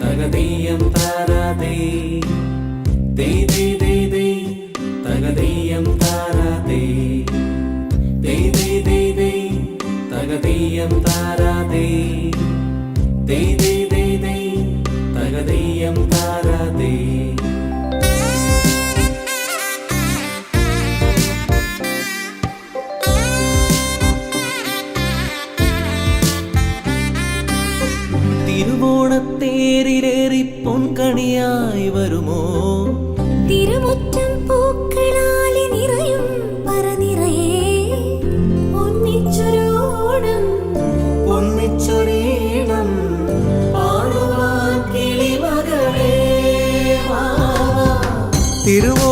തകതീയം താരാതേ തകതീയം താരാതേ തകതീയം താരാതേ തകതീയം താരാതേ. തിരുവോണത്തേരിലേറി പൊൻകണിയായി വരുമോ തിരുമുറ്റം പൂക്കളാലെ നിറയും പറനിറയേ ഒന്നിച്ചൊരോണം ഒന്നിച്ചൊരീണം പാടുവാൻ കിളിമകളേ. തിരുവോ